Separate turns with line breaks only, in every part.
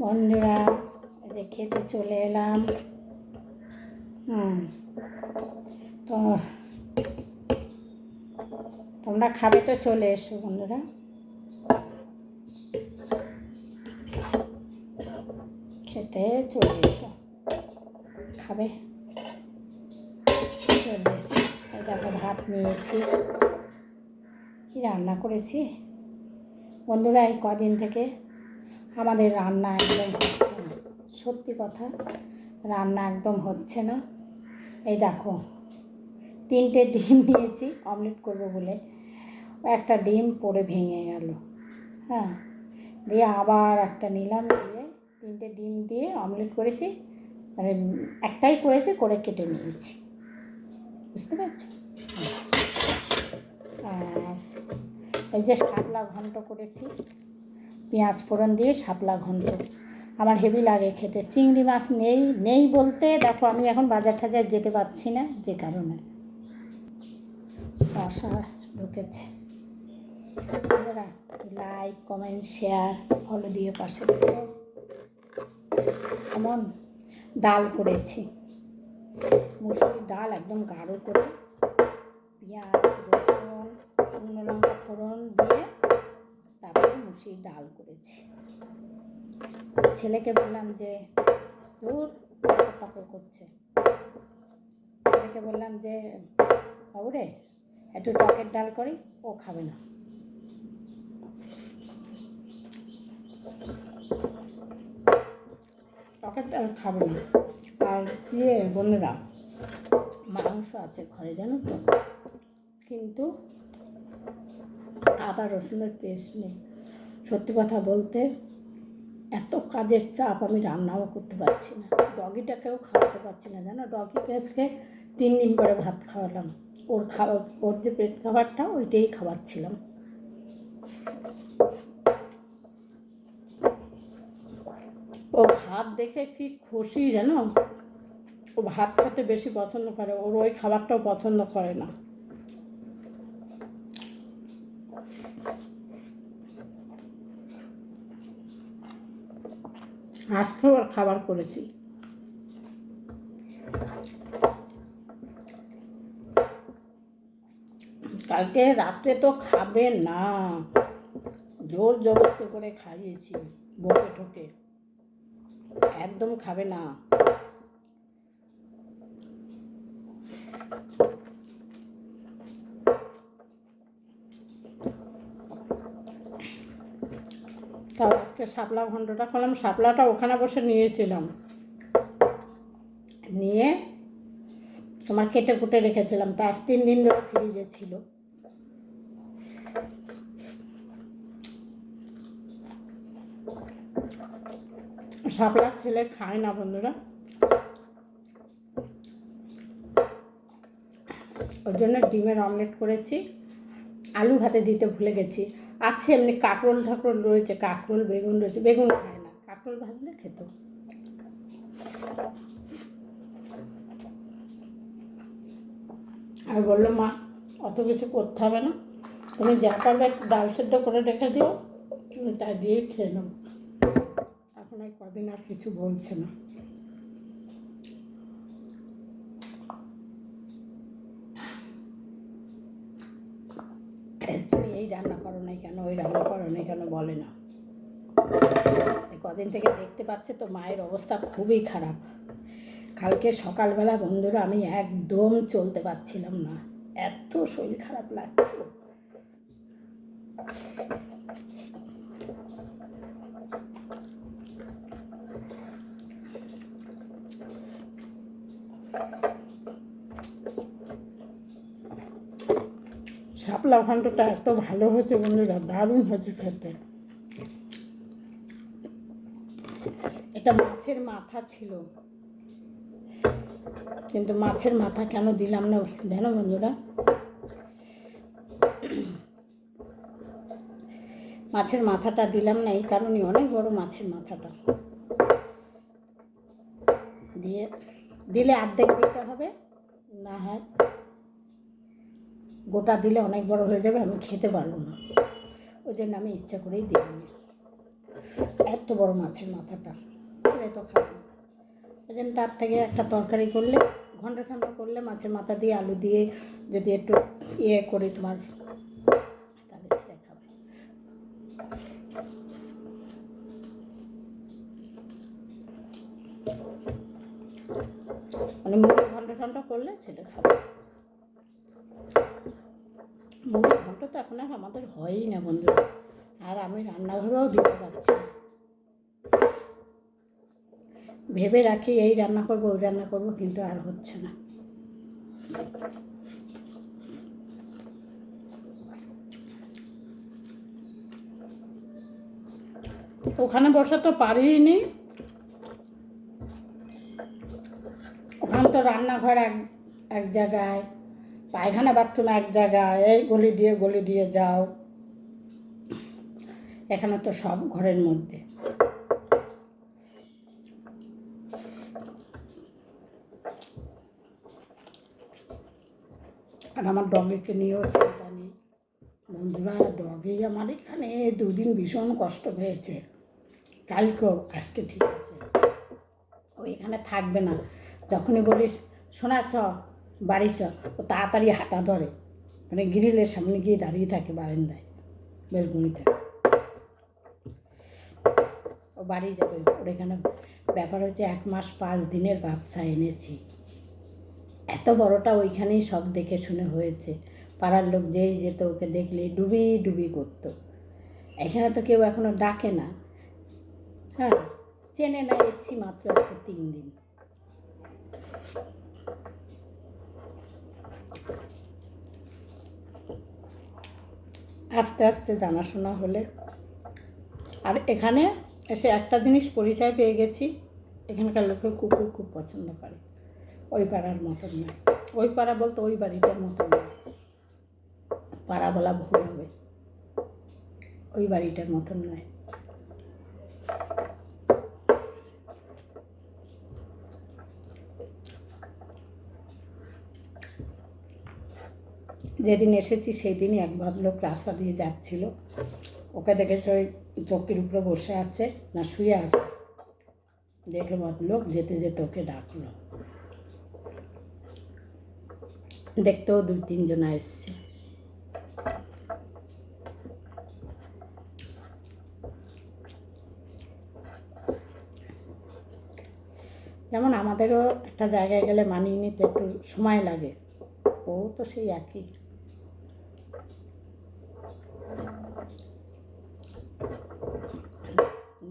বন্ধুরা খেতে চলে এলাম। তো তোমরা খাবে তো চলে এসো বন্ধুরা। খেতে চলে এসো, খাবে চলে এসো। এই দেখো ভাত নিয়েছি। কি রান্না করেছি বন্ধুরা, এই কদিন থেকে আমাদের রান্না একদম হচ্ছে না, সত্যি কথা, রান্না একদম হচ্ছে না। এই দেখো 3টে ডিম নিয়েছি অমলেট করব বলে, একটা ডিম পড়ে ভেঙে গেল। হ্যাঁ, দিয়ে আবার একটা নিলাম, দিয়ে 3টে ডিম দিয়ে অমলেট করেছি, মানে একটাই করেছি, করে কেটে নিয়েছি, বুঝতে পারছো। আর এই যে শাপলা ঘন্ট করেছি, পেঁয়াজ ফোড়ন দিয়ে শাপলা ঘন্ট আমার হেভি লাগে খেতে। চিংড়ি মাছ নেই বলতে দেখো আমি এখন বাজার টাজার যেতে পারছি না, যে কারণে মশা ঢুকেছে। লাইক কমেন্ট শেয়ার ফলো দিয়ে পাশে দেখো। এমন ডাল করেছি, মুসুরির ডাল একদম গাঢ় করে, পেঁয়াজ রসুন শুকনো লঙ্কা ফোড়ন দিয়ে তারপরে মুসুরির ডাল করেছি। ছেলেকে বললাম যে দূর পাপড় করছে, ছেলেকে বললাম যে বাবু রে একটু টকের ডাল করি, ও খাবে না। টকের ডাল খাবে না। আর দিয়ে বন্ধুরা মাংস আছে ঘরে জানো তো, কিন্তু আদা রসুনের পেস্ট নেই। সত্যি কথা বলতে এত কাজের চাপ, আমি রান্নাও করতে পারছি না, ডগিটাকেও খাওয়াতে পারছি না জানো। ডগিকে আজকে 3 দিন পরে ভাত খাওয়ালাম, ওর যে পেট খাবারটা ওইটাই খাওয়াচ্ছিলাম। ও ভাত দেখে কি খুশি জানো, ও ভাত খেতে বেশি পছন্দ করে, ওর ওই খাবারটাও পছন্দ করে না। আজকেও আর খাবার করেছি। কালকে রাত্রে তো খাবে না, জোর জবরদস্তি করে খাইয়েছি, বকে ঠোকে, একদম খাবে না। তাও আজকে শাপলা ঘন্টটা করলাম, শাপলাটা ওখানে বসে নিয়েছিলাম, নিয়ে তোমার কেটে কুটে রেখেছিলাম, তা আজ 3 দিন ধরে ফ্রিজে ছিল। শাপলা ছেলে খায় না বন্ধুরা, ওর জন্য ডিমের অমলেট করেছি। আলু ভাতে দিতে ভুলে গেছি, আছে এমনি কাঁকরোল ঠাকরোল রয়েছে, কাঁকরোল বেগুন রয়েছে, বেগুন খায় না, কাঁকরোল ভাজলে খেত। আর বললো মা অত কিছু করতে হবে না, তুমি যা পারবে একটু ডাল সেদ্ধ করে রেখে দিও, তুমি তা দিয়েই খেয়ে নাও। এখন আর কদিন আর কিছু বলছে না। তুমি এই রান্না করো নাই কেন, ওই রান্না করো নাই কেন বলে না। কদিন থেকে দেখতে পাচ্ছে তো মায়ের অবস্থা খুবই খারাপ। কালকে সকালবেলা বন্ধুরা আমি একদম চলতে পারছিলাম না, এত শরীর খারাপ লাগছিল। শাপলা ঘন্টটা এত ভালো হয়েছে বন্ধুরা, দারুণ হয়েছে খেতে। এটা মাছের মাথা ছিল, কিন্তু মাছের মাথা কেন দিলাম না জানো বন্ধুরা, মাছের মাথাটা দিলাম না এই কারণে, অনেক বড় মাছের মাথাটা দিলে অর্ধেক দিতে হবে, না হয় গোটা দিলে অনেক বড় হয়ে যাবে, আমি খেতে পারবো না, ওই জন্য আমি ইচ্ছা করেই দিইনি। এত বড় মাছের মাথাটা ছেলে তো খাবে না, ওই জন্য তার থেকে একটা তরকারি করলে ঘন্টা ঘন্টা করলে মাছের মাথা দিয়ে আলু দিয়ে যদি একটু ইয়ে করি তোমার, তাহলে ছেলে খাবে। মানে মুড়ি ঘন্টা ঘন্টা করলে ছেলে খাবে। মুড়ি ঘন্টা তো এখন আর আমাদের হয়ই না বন্ধুরা, আর আমি রান্নাঘরেও দিতে পারছি না। ভেবে রাখি এই রান্না করবো ওই রান্না করবো, কিন্তু আর হচ্ছে না। ওখানে বসে তো পারিই নি, ওখানে তো রান্নাঘর এক জায়গায়, পায়খানা বাথরুম এক জায়গায়, এই গলি দিয়ে যাও। এখানে তো সব ঘরের মধ্যে। আর আমার ডগিকে নিয়েও চিন্তা নেই বন্ধুরা, ডগি আমার এখানে দুদিন ভীষণ কষ্ট হয়েছে, কালকেও, আজকে ঠিক আছে। ও এখানে থাকবে না, যখনই বলিস শোনা চ বাড়ি চ, ও তাড়াতাড়ি হাঁটা ধরে, মানে গ্রিলের সামনে গিয়ে দাঁড়িয়ে থাকে বারান্দায়, বেলকনিতে। ও বাড়ি যাবে, ওর এখানে ব্যাপার হচ্ছে 1 মাস 5 দিনের বাচ্চা এনেছি, এত বড়টা ওইখানেই সব দেখে শুনে হয়েছে। পাড়ার লোক যেই যেত ওকে দেখলে ডুবি ডুবি করতো। এখানে তো কেউ এখনো ডাকে না, হ্যাঁ চেনে না, এসছি মাত্র আজকে 3 দিন। আস্তে আস্তে জানাশোনা হলে। আর এখানে এসে একটা জিনিস পরিচয় পেয়ে গেছি, এখানকার লোকে কুকুর খুব পছন্দ করে, ওই পাড়ার মতন নয়। ওই পাড়া বলতে ওই বাড়িটার মতন নয়, পাড়া বলা ভুল হবে, ওই বাড়িটার মতন নয়। যেদিন এসেছি সেই দিনই এক ভদ্রলোক রাস্তা দিয়ে যাচ্ছিল, ওকে দেখেছে ওই চৌকির উপরে বসে আছে না শুয়ে আছে, দেখে ভদ্রলোক যেতে যেতে ওকে ডাকলো। দেখতেও 2-3 জন এসছে। যেমন আমাদেরও একটা জায়গায় গেলে মানিয়ে নিতে একটু সময় লাগে, ও তো সেই একই।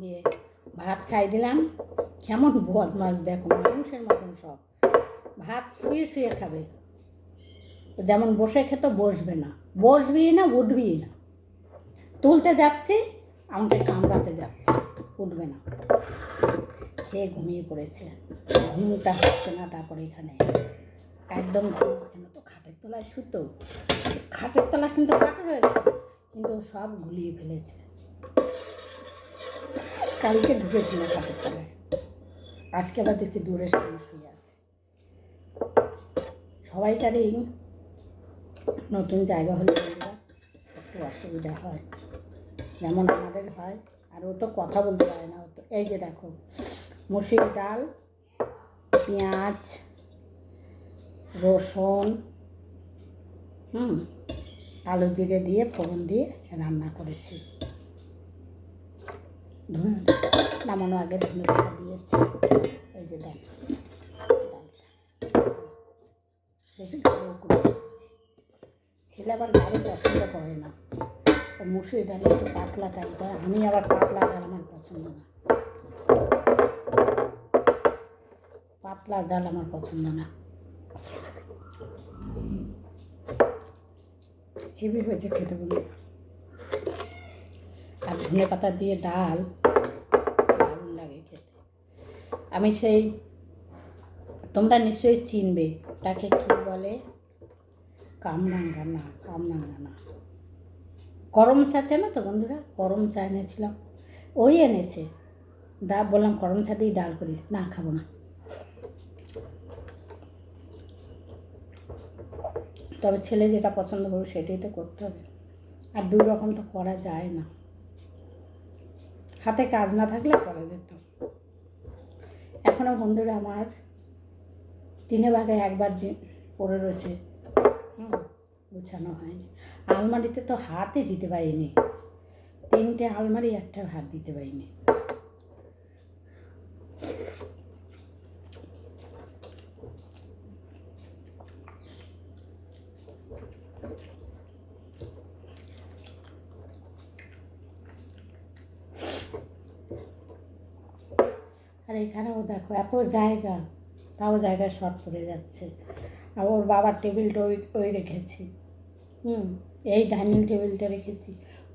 দিয়ে ভাত খাই দিলাম, কেমন বদমাস দেখো, মানুষের মতন সব। ভাত শুয়ে শুয়ে খাবে, যেমন বসে খেত বসবে না, বসবি না উঠবি না, তুলতে যাচ্ছি আমাকে কামড়াতে যাচ্ছে, উঠবে না, খেয়ে ঘুমিয়ে পড়েছে, ঘুমটা হচ্ছে না। তারপরে এখানে একদম ঘুম হচ্ছে না, তো খাটের তলায় শুতো, খাটের তলা কিন্তু কাটা রয়েছে, কিন্তু সব গুলিয়ে ফেলেছে। কালকে ঢুকেছিল খাটের তলায়, আজকে আবার দেখছি দূরের সামনে শুয়ে আছে। সবাইকারই নতুন জায়গা হলে একটু অসুবিধা হয়, যেমন আমাদের হয়। আর ও তো কথা বলতে পারে না, ও তো এই যে দেখো মুসুর ডাল, পেঁয়াজ, রসুন, আলু জিরে দিয়ে ফোড়ন দিয়ে রান্না করেছি। নামানো আগে ধনে পাতা দিয়েছি, এই যে দেখ বেশি গাঢ় করে দিয়েছি। ছেলে আবার গাঢ় পছন্দ করে না, ও মুসুর ডাল একটু পাতলা টাইপ হয়, আমি আবার পাতলা ডাল আমার পছন্দ না, পাতলা ডাল আমার পছন্দ না। হেভি হয়েছে খেতে বলে। আর ধনে পাতা দিয়ে ডাল দারুণ লাগে খেতে। আমি সেই, তোমরা নিশ্চয়ই চিনবে, তাকে কী বলে, কামরাঙ্গা না, করম চা চেনো তো বন্ধুরা? করম চা এনেছিলাম, ওই এনেছে, বললাম করম চা দিয়ে ডাল করি, না খাবো না। তবে ছেলে যেটা পছন্দ করবে সেটাই তো করতে হবে, আর 2 রকম তো করা যায় না। হাতে কাজ না থাকলে করা যেত। এখনও বন্ধুরা আমার 3 ভাগে 1 ভাগ যে পড়ে রয়েছে, গুছানো হয়নি। আলমারিতে তো হাতই দিতে পারিনি, 3টে আলমারি, একটা হাত দিতে পারিনি। আর এখানেও দেখো এত জায়গা, তাও জায়গায় শর্ট পড়ে যাচ্ছে। আর ওর বাবার টেবিলটা ওই রেখেছি, এই ডাইনিং টেবিলটা রেখেছি,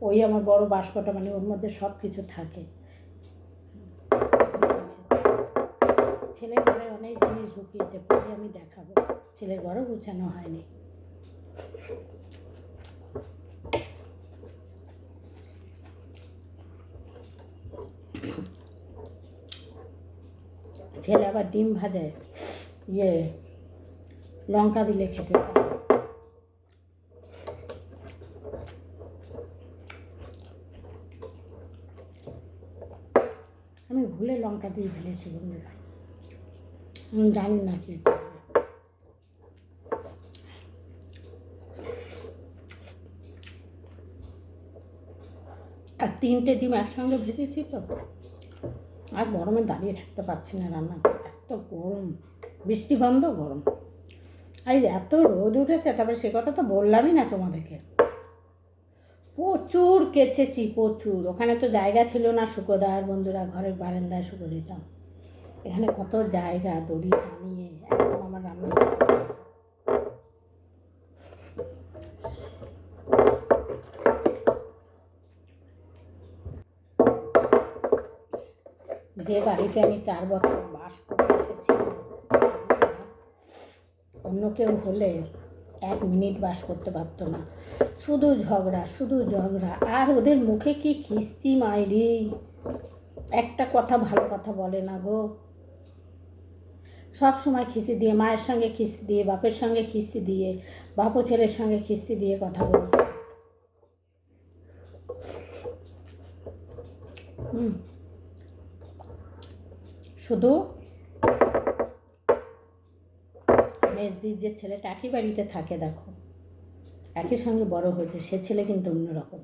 ওই আমার বড় বাস্কটা, মানে ওর মধ্যে সব কিছু থাকে। ছেলের ঘরে অনেক জিনিস ঢুকিয়েছে, পরে আমি দেখাবো। ছেলের ঘরও গুছানো হয়নি। ছেলে আবার ডিম ভাজে লঙ্কা দিলে খেতে চায়। আমি ভুলে লঙ্কা দিয়ে ফেলেছি বন্ধুরা, আমি জানি না কি করবে। আর 3টে ডিম একসঙ্গে ভেজেছি তো, আর গরমে দাঁড়িয়ে থাকতে পারছি না রান্না করতে, এত গরম, বৃষ্টি বন্ধ গরম। আর এত রোদ উঠেছে, তারপরে সে কথা তো বললামই না তোমাদেরকে। প্রচুর কেচেছি, প্রচুর। ওখানে তো জায়গা ছিল না শুকো দেওয়ার বন্ধুরা, ঘরের বারান্দায় শুকো দিতাম। এখানে কত জায়গা, দড়ি টানিয়ে একদম আমার রান্না। যে বাড়িতে আমি 4 বছর বাস করে এসেছি, অন্য কেউ হলে 1 মিনিট বাস করতে পারতো না। শুধু ঝগড়া, শুধু ঝগড়া। আর ওদের মুখে কি খিস্তি মাইরি, একটা কথা ভালো কথা বলে না গো। সব সময় খিস্তি দিয়ে, মায়ের সঙ্গে খিস্তি দিয়ে, বাপের সঙ্গে খিস্তি দিয়ে, বাপ ও ছেলের সঙ্গে খিস্তি দিয়ে কথা বলতো। শুধু মেজদির যে ছেলেটা একই বাড়িতে থাকে, দেখো একই সঙ্গে বড় হয়েছে, সে ছেলে কিন্তু অন্যরকম।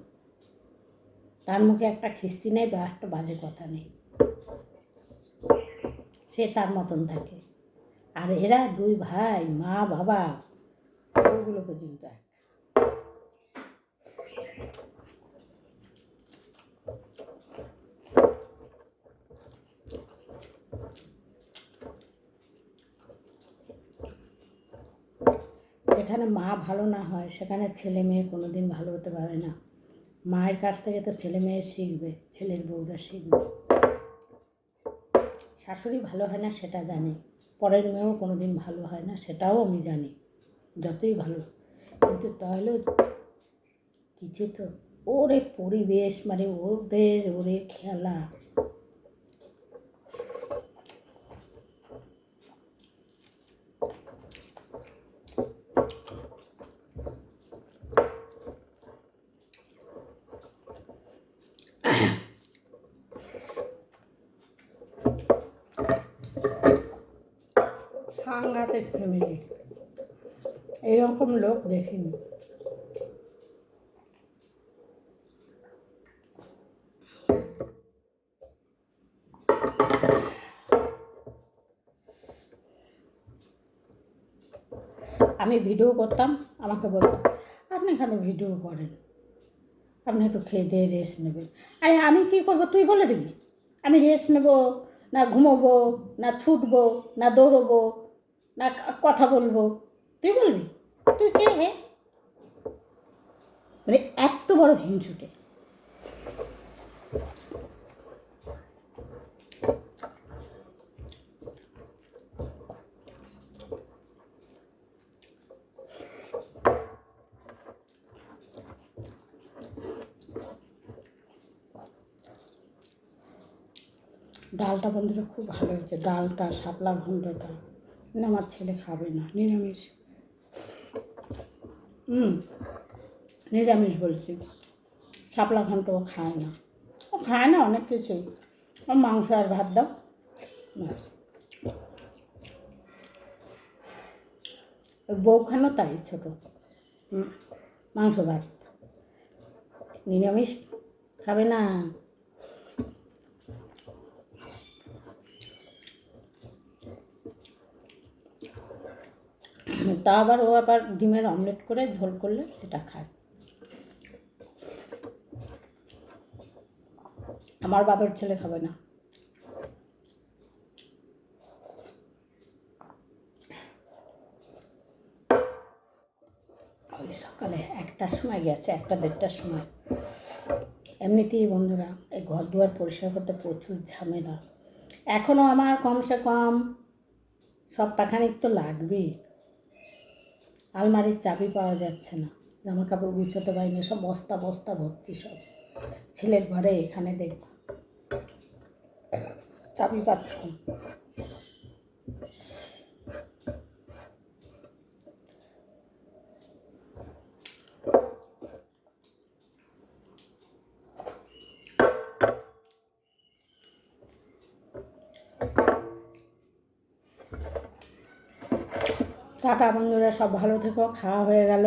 তার মুখে একটা খিস্তি নেই বা একটা বাজে কথা নেই, সে তার মতন থাকে। আর এরা 2 ভাই, মা বাবা, ওগুলো পর্যন্ত এক। যেখানে মা ভালো না হয়, সেখানে ছেলে মেয়ে কোনো দিন ভালো হতে পারে না। মায়ের কাছ থেকে তো ছেলে মেয়ে শিখবে, ছেলের বউরা শিখবে। শাশুড়ি ভালো হয় না সেটা জানি, পরের মেয়েও কোনো দিন ভালো হয় না সেটাও আমি জানি, যতই ভালো। কিন্তু তাহলেও কিছু তো ওরে পরিবেশ, মানে ওরে খেলা। সাংঘাতিক ফ্যামিলি, এরকম লোক দেখিনি। আমি ভিডিও করতাম, আমাকে বলতাম আপনি কেন ভিডিও করেন, আপনি একটু খেয়ে দিয়ে রেস্ট নেবেন। আরে আমি কী করবো তুই বলে দিবি? আমি রেস্ট নেবো না, ঘুমোবো না, ছুটবো না, দৌড়বো না, কথা বলবো? তুই বলবি? তুই কে হে? মানে এত বড় হিংসুটে। ডালটা বন্ধুরা খুব ভালো হয়েছে, ডালটা, শাপলা ঘন্টটা। না আমার ছেলে খাবে না, নিরামিষ। নিরামিষ বলছি, শাপলা ঘন্টও খায় না, ও খায় না অনেক কিছুই, মাংস আর ভাত দাও ব্যাস। ওই বউখানও তাই ছোটো, মাংস ভাত, নিরামিষ খাবে না। তা আবার ও আবার ডিমের অমলেট করে ঝোল করলে এটা খায়। আমার বাদর ছেলে খাবে না। ওই সকালে 1টার সময় গেছে, 1টা-1:30টার সময়। এমনিতেই বন্ধুরা এই ঘর দুয়ার পরিষ্কার করতে প্রচুর ঝামেলা। এখনও আমার কমসে কম সপ্তাহখানিক তো লাগবেই। আলমারির চাবি পাওয়া যাচ্ছে না, জামা কাপড় গুছোতে পারি না, সব বস্তা বস্তা ভর্তি সব। ছেলের ঘরে এখানে দেখব চাবি পাচ্ছি না। টাটা বন্ধুরা, সব ভালো থেকো। খাওয়া হয়ে গেল।